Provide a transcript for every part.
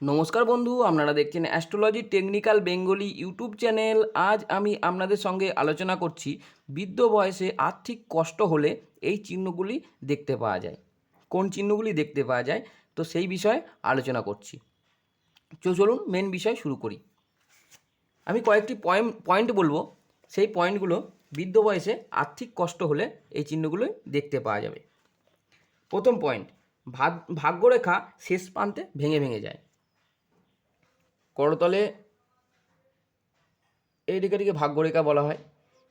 নমস্কার বন্ধু, আপনারা দেখছেন astrology technical Bengali YouTube channel. আজ আমি আপনাদের সঙ্গে আলোচনা করছি বৃদ্ধ বয়সে আর্থিক কষ্ট হলে এই চিহ্নগুলি দেখতে পাওয়া যায়। কোন চিহ্নগুলি দেখতে পাওয়া যায় তো সেই বিষয়ে আলোচনা করছি। চলুন মেন বিষয় শুরু করি। আমি কয়েকটি পয়েন্ট বলবো, সেই পয়েন্টগুলো বৃদ্ধ বয়সে আর্থিক কষ্ট হলে এই চিহ্নগুলোই দেখতে পাওয়া যাবে। প্রথম পয়েন্ট, ভাগ্যরেখা শেষ প্রান্তে ভেঙে ভেঙে যায়। করতলে এই রেখাটিকে ভাগ্যরেখা বলা হয়।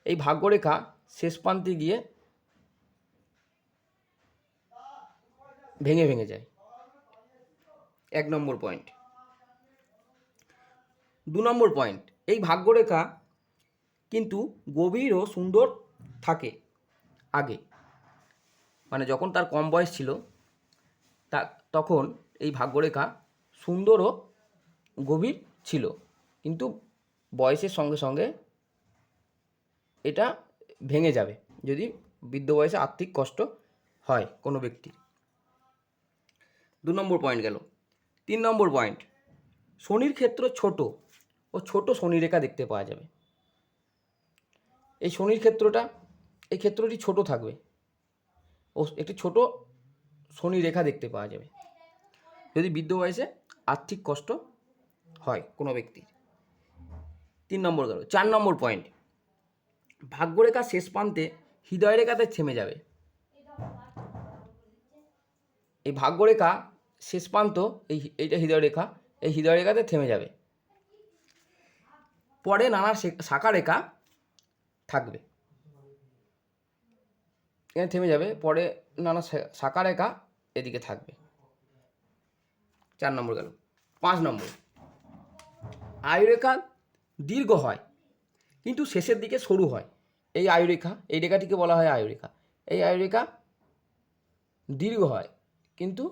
এই ভাগ্যরেখা শেষ প্রান্তে গিয়ে ভেঙে ভেঙে যায়, 1 নম্বর পয়েন্ট। 2 নম্বর পয়েন্ট, এই ভাগ্যরেখা কিন্তু গভীর ও সুন্দর থাকে আগে, মানে যখন তার কম বয়স ছিল তখন এই ভাগ্যরেখা সুন্দর ও গভীর ছিল, কিন্তু বয়সের সঙ্গে সঙ্গে এটা ভেঙে যাবে যদি বৃদ্ধ বয়সে আর্থিক কষ্ট হয় কোনো ব্যক্তির। 2 নম্বর পয়েন্ট গেল। 3 নম্বর পয়েন্ট, শনির ক্ষেত্র ছোট ও ছোট শনিরেখা দেখতে পাওয়া যাবে। এই শনির এই ক্ষেত্রটি ছোট থাকবে ও একটি ছোট শনিরেখা দেখতে পাওয়া যাবে যদি বৃদ্ধ বয়সে আর্থিক কষ্ট হয় কোনো ব্যক্তির। 3 নম্বর গেল। 4 নম্বর পয়েন্ট, ভাগ্যরেখা শেষ প্রান্তে হৃদয় রেখাতে থেমে যাবে। এই ভাগ্যরেখা শেষ প্রান্ত এইটা হৃদয় রেখা, এই হৃদয় রেখাতে থেমে যাবে, পরে নানা শাখা রেখা থাকবে। এখানে থেমে যাবে, পরে নানা শাখা রেখা এদিকে থাকবে। 4 নম্বর গেল। 5 নম্বর, আয়ুরেখা দীর্ঘ হয় কিন্তু শেষের দিকে সরু হয়। এই আয়ুরেখা, এই রেখাটিকে বলা হয় আয়ুরেখা। এই আয়ুরেখা দীর্ঘ হয় কিন্তু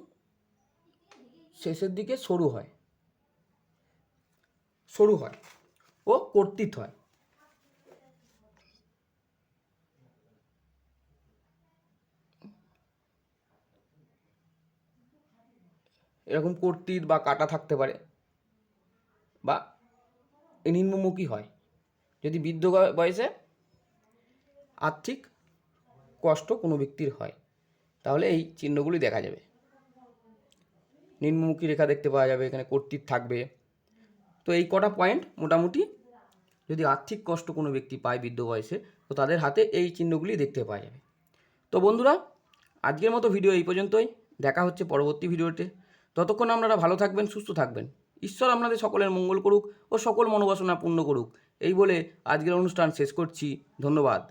শেষের দিকে সরু হয় ও কর্তিত হয়। এরকম কর্তিত বা কাটা থাকতে পারে বা নিম্নমুখী হয় যদি বৃদ্ধ বয়সে আর্থিক কষ্ট কোনো ব্যক্তির হয়, তাহলে এই চিহ্নগুলি দেখা যাবে। নিম্নমুখী রেখা দেখতে পাওয়া যাবে, এখানে কর্তিত থাকবে। তো এই কটা পয়েন্ট মোটামুটি যদি আর্থিক কষ্ট কোনো ব্যক্তি পায় বৃদ্ধ বয়সে, তো তাদের হাতে এই চিহ্নগুলি দেখতে পাওয়া যাবে। তো বন্ধুরা, আজকের মতো ভিডিও এই পর্যন্তই। দেখা হচ্ছে পরবর্তী ভিডিওতে। ততক্ষণ আপনারা ভালো থাকবেন, সুস্থ থাকবেন। ঈশ্বর আপনাদের সকলের মঙ্গল করুক ও সকল মনোবাসনা পূর্ণ করুক। এই বলে আজকের অনুষ্ঠান শেষ করছি। ধন্যবাদ।